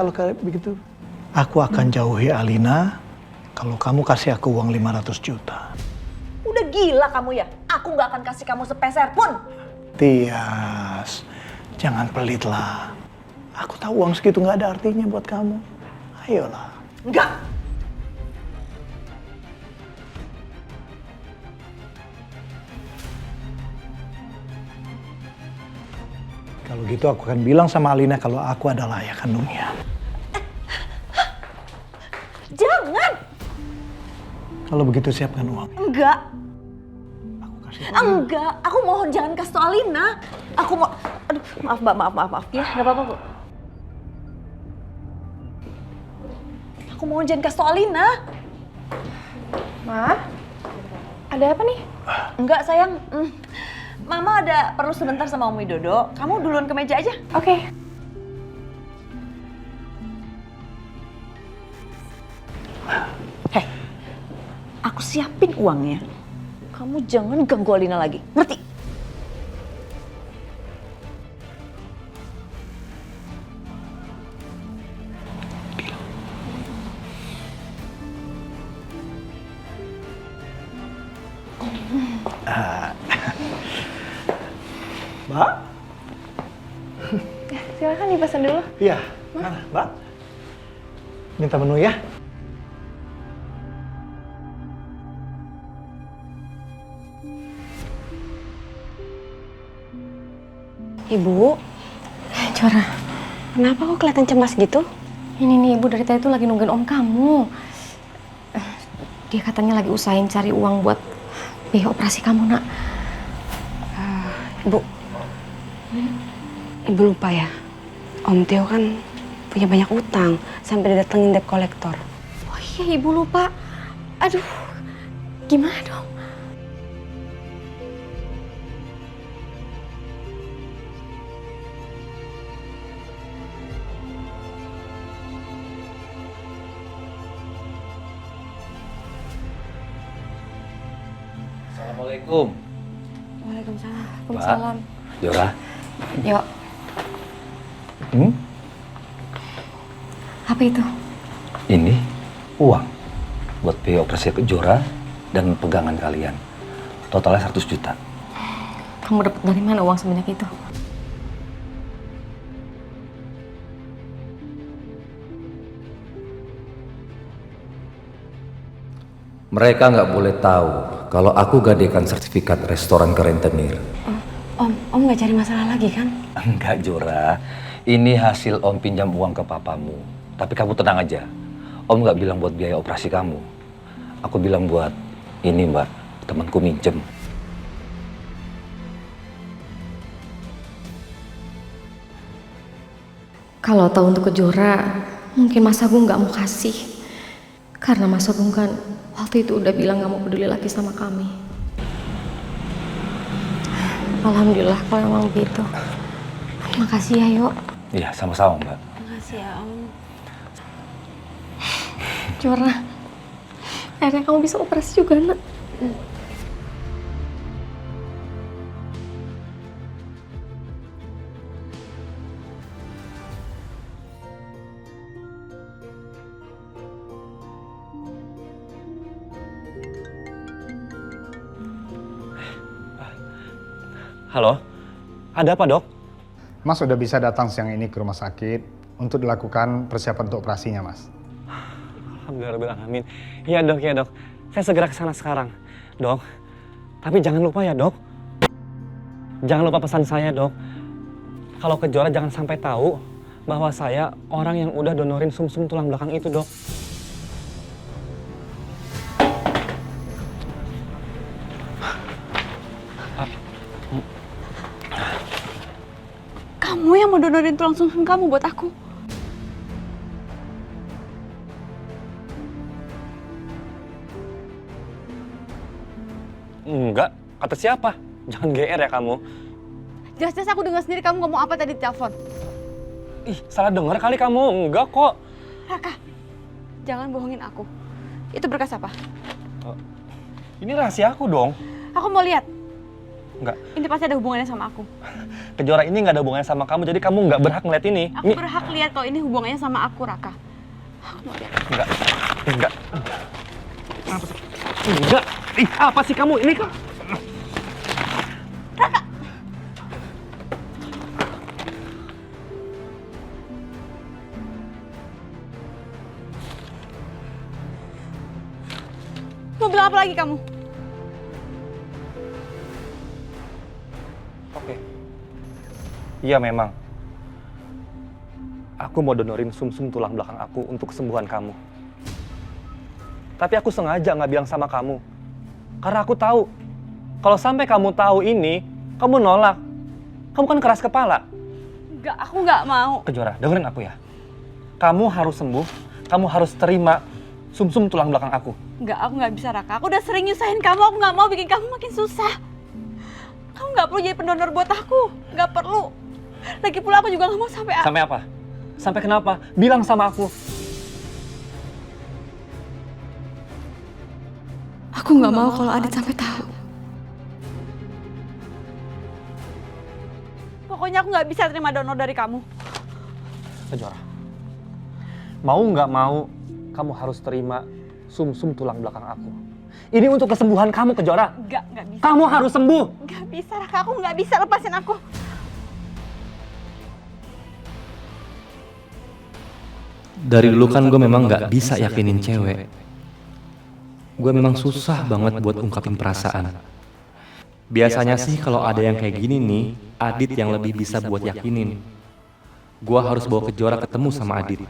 kalau kayak begitu. Aku akan jauhi Alina kalau kamu kasih aku uang 500 juta. Udah gila kamu ya? Aku nggak akan kasih kamu sepeser pun. Tias, jangan pelit lah. Aku tahu uang segitu nggak ada artinya buat kamu. Ayolah. Enggak. Kalau gitu aku akan bilang sama Alina kalau aku adalah ayah kandungnya. Jangan. Kalau begitu siapkan uang. Enggak. Aku kasih uang. Enggak. Aku mohon jangan kasih tau Alina. Aku mau... Aduh, maaf Mbak, maaf. Ya, nggak apa-apa, Bu. Aku mohon jangan kasih tau Alina. Ma, ada apa nih? Enggak, sayang. Mama ada perlu sebentar sama Om Widodo. Kamu duluan ke meja aja. Oke. Heh, aku siapin uangnya. Kamu jangan ganggu Alina lagi, ngerti? Mbak? Silakan dipesan dulu. Iya. Mana, Mbak? Minta menu ya. Ibu, Cora, kenapa kok kelihatan cemas gitu? Ini nih ibu dari tadi tuh lagi nungguin om kamu. Dia katanya lagi usahain cari uang buat biaya operasi kamu, Nak. Ibu, Ibu lupa ya, Om Tio kan punya banyak utang sampai didatengin debt collector. Oh iya ibu lupa. Aduh, gimana dong? Assalamualaikum. Waalaikumsalam. Waalaikumsalam. Jora, Yuk, apa itu? ini uang buat biaya operasi ke Jora dan pegangan kalian. Totalnya 100 juta. Kamu dapat dari mana uang sebanyak itu? Mereka nggak boleh tahu kalau aku gadekan sertifikat restoran ke Rentenir. Om nggak cari masalah lagi kan? Enggak, Jora. Ini hasil Om pinjam uang ke papamu. Tapi kamu tenang aja. Om nggak bilang buat biaya operasi kamu. Aku bilang buat ini, Mbak. Temanku minjem. Kalau tahu untuk kejora, mungkin Mas Agung nggak mau kasih. Karena Mas Agung kan waktu itu udah bilang nggak mau peduli lagi sama kami. Alhamdulillah kalau emang begitu. Makasih ya, Yuk. Iya, sama-sama, Mbak. Makasih ya Om. Jora, akhirnya kamu bisa operasi juga, Nak. Halo, ada apa dok? Mas sudah bisa datang siang ini ke rumah sakit untuk dilakukan persiapan untuk operasinya, Mas. Alhamdulillah, iya dok, saya segera ke sana sekarang, dok. Tapi jangan lupa ya dok, jangan lupa pesan saya dok. Kalau Kejora jangan sampai tahu bahwa saya orang yang udah donorin sumsum tulang belakang itu dok. Kamu yang mau donorin tulang sumsum kamu buat aku? Enggak, kata siapa? Jangan GR ya kamu. Jelas-jelas aku dengar sendiri kamu ngomong apa tadi di telepon. Ih, salah dengar kali kamu. Enggak kok. Raka, jangan bohongin aku. Itu berkas apa? Ini rahasia aku dong. Aku mau lihat. Enggak. Ini pasti ada hubungannya sama aku. Kejora ini nggak ada hubungannya sama kamu, jadi kamu nggak berhak ngeliat ini. Aku berhak lihat kalau ini hubungannya sama aku, Raka. Aku mau lihat. Enggak. Apa sih? Enggak. Ih, apa sih kamu? Ini kan. Mau bilang apa lagi kamu? Oke. Iya memang. Aku mau donorin sumsum tulang belakang aku untuk kesembuhan kamu. Tapi aku sengaja nggak bilang sama kamu. Karena aku tahu, kalau sampai kamu tahu ini, kamu nolak. Kamu kan keras kepala. Enggak, aku nggak mau. Kejora, dengerin aku ya. Kamu harus sembuh, kamu harus terima sumsum tulang belakang aku. Enggak, aku nggak bisa, Raka. Aku udah sering nyusahin kamu, aku nggak mau bikin kamu makin susah. Kamu nggak perlu jadi pendonor buat aku. Nggak perlu. Lagi pula aku juga nggak mau sampai... Sampai apa? Sampai kenapa? Bilang sama aku. Aku nggak mau kalau Adit sampai tahu. Pokoknya aku nggak bisa terima donor dari kamu. Kejora, mau nggak mau, kamu harus terima sumsum tulang belakang aku. Ini untuk kesembuhan kamu, Kejora. Nggak bisa. Kamu harus sembuh. Nggak bisa, Raka. Aku nggak bisa, lepasin aku. Dari dulu kan gue memang gak bisa yakinin cewek. Gue memang susah banget buat ungkapin perasaan. Biasanya sih kalau ada yang kayak gini nih, Adit yang lebih bisa buat yakinin. Gue harus bawa Kejora ketemu sama Adit.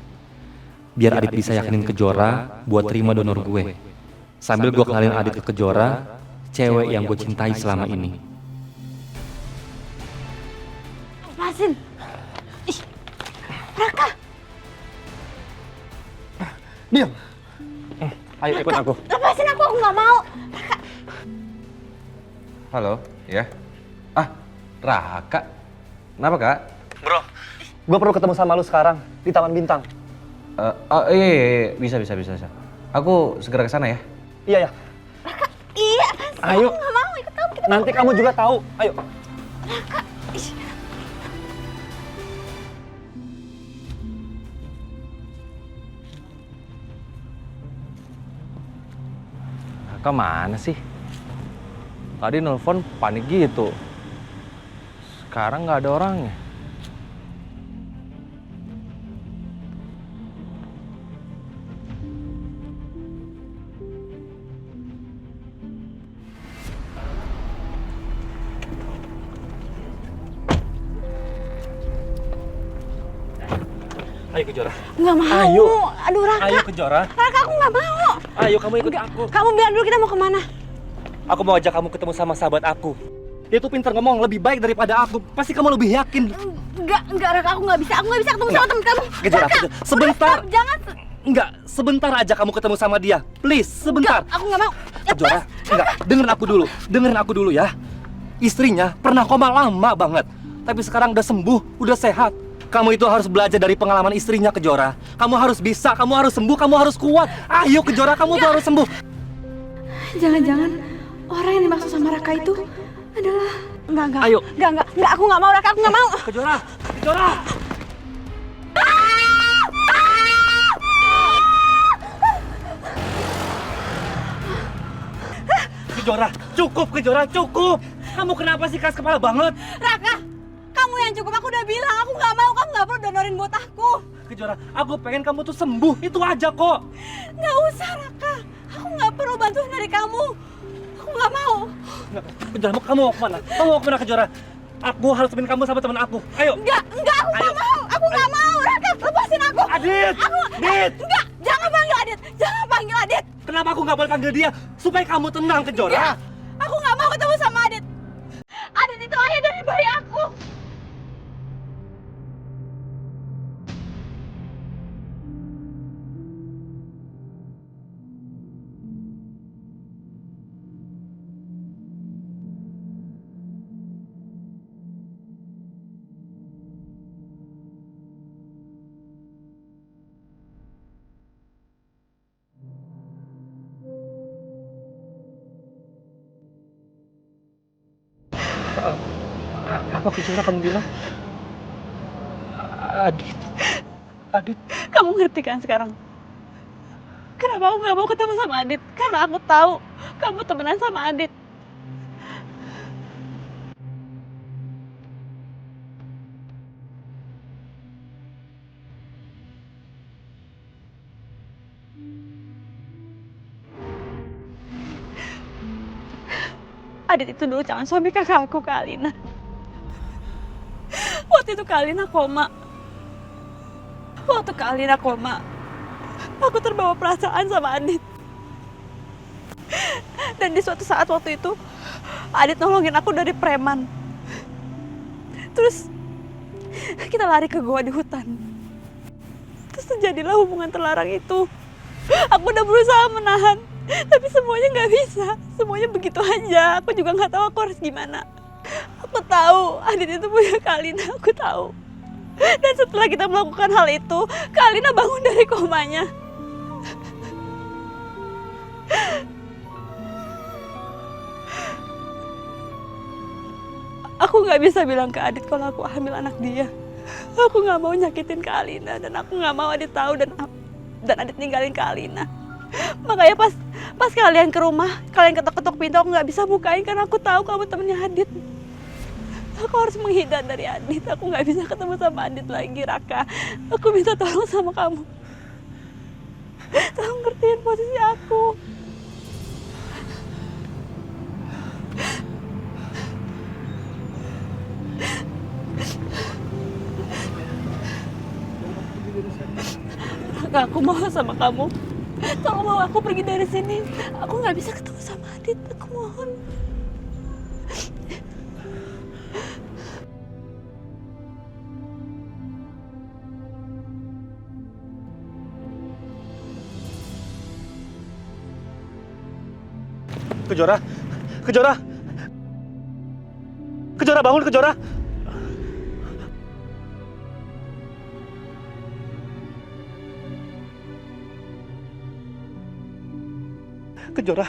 Biar Adit bisa yakinin Kejora buat terima donor gue. Sambil gue kenalin Adit ke Kejora, cewek yang gue cintai selama ini. Lepasin. Ih, Raka. Diam. Ayo ikut aku. Lepasin aku nggak mau. Halo, ya? Raka. Kenapa, Kak? Bro, gue perlu ketemu sama lu sekarang di Taman Bintang. Iya, bisa. Aku segera ke sana ya. Iya ya. Iya, Ayo. aku nggak mau ikut kamu. Nanti kamu juga tahu. Ayo. Raka mana sih? Tadi nelpon panik gitu. Sekarang nggak ada orangnya. Ayo Kejora. Nggak mau. Ayo. Aduh, Raka. Ayo Kejora. Raka, aku nggak mau. Ayo kamu ikut aku. Kamu bilang dulu kita mau kemana? Aku mau ajak kamu ketemu sama sahabat aku. Dia tuh pintar ngomong, lebih baik daripada aku. Pasti kamu lebih yakin. Enggak, Raka, aku nggak bisa ketemu sama temen kamu. Kejora, Raka, sebentar. udah, stop, jangan. Enggak, sebentar aja kamu ketemu sama dia. Please, sebentar. Enggak, aku nggak mau. Kejora, enggak, dengerin aku dulu ya. Istrinya pernah koma lama banget. Tapi sekarang udah sembuh, udah sehat. Kamu itu harus belajar dari pengalaman istrinya, Kejora. Kamu harus bisa, kamu harus sembuh, kamu harus kuat. Ayo Kejora, kamu tuh harus sembuh. Jangan-jangan orang yang dimaksud sama Raka itu adalah... Enggak. Ayo. Enggak, aku nggak mau, Raka, aku nggak mau. Kejora. Kejora, cukup. Kamu kenapa sih keras kepala banget? Raka, kamu yang cukup. Aku udah bilang, aku nggak mau. Kamu nggak perlu donorin buat aku. Kejora, aku pengen kamu tuh sembuh. Itu aja kok. Nggak usah, Raka. Aku nggak perlu bantuan dari kamu. Aku nggak mau. Kejora, kamu mau kemana? Kamu mau kemana, Kejora? Aku harus temenin kamu sama teman aku. Ayo. Enggak, aku nggak mau. Aku nggak mau, Raka. Lepasin aku. Adit! Adit! Enggak, jangan panggil Adit. Jangan panggil Adit. Kenapa aku nggak boleh panggil dia? Supaya kamu tenang, Kejora. Enggak. Aku nggak mau ketemu sama Adit. Adit itu ayah dari bayi aku. Apa Kejora kamu bilang? Adit. Adit. Kamu ngerti kan sekarang? Kenapa aku nggak mau ketemu sama Adit? Karena aku tahu kamu temenan sama Adit. Adit itu dulu calon suami kakak aku, Kak Alina. Waktu itu Kak Alina koma. Waktu Kak Alina koma, aku terbawa perasaan sama Adit. Dan di suatu saat waktu itu, Adit nolongin aku dari preman. Terus, kita lari ke goa di hutan. Terus terjadilah hubungan terlarang itu. Aku udah berusaha menahan, tapi semuanya nggak bisa. Semuanya begitu aja. Aku juga nggak tahu aku harus gimana. Aku tahu Adit itu punya Kak Alina, aku tahu. Dan setelah kita melakukan hal itu, Kak Alina bangun dari komanya. Aku nggak bisa bilang ke Adit kalau aku hamil anak dia. Aku nggak mau nyakitin Kak Alina dan aku nggak mau Adit tahu dan Adit ninggalin Kak Alina. Makanya pas kalian ke rumah, kalian ketok-ketok pintu, aku nggak bisa bukain karena aku tahu kamu temennya Adit. Aku harus menghindar dari Adit. Aku nggak bisa ketemu sama Adit lagi, Raka. Aku minta tolong sama kamu. Tolong ngertiin posisi aku. Raka, aku mau sama kamu. Tolong bawa aku pergi dari sini. Aku nggak bisa ketemu sama Adit. Aku mohon. Kejora. Kejora. Kejora, bangun Kejora. Kejora.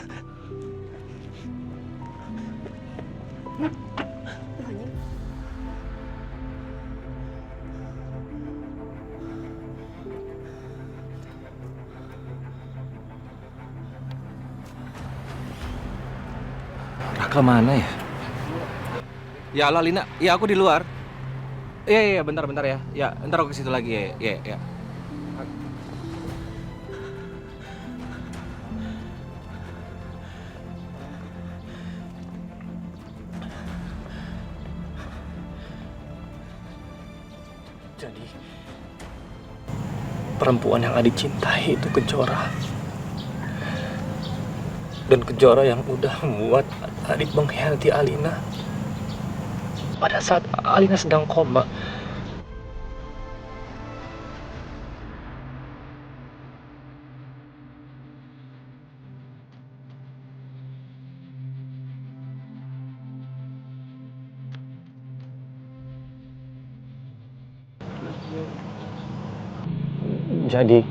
Raka mana ya? Ya halo Lina, ya aku di luar. Iya, bentar ya. Ya, ntar aku ke situ lagi ya. Ya. Jadi, perempuan yang Adit cintai itu Kejora. Dan Kejora yang udah membuat Adit mengkhianati Alina. Pada saat Alina sedang koma. Jadi,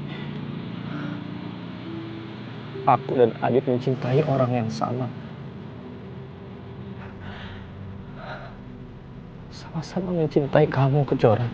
aku dan Adit mencintai orang yang sama. Sama-sama mencintai kamu, Kejora.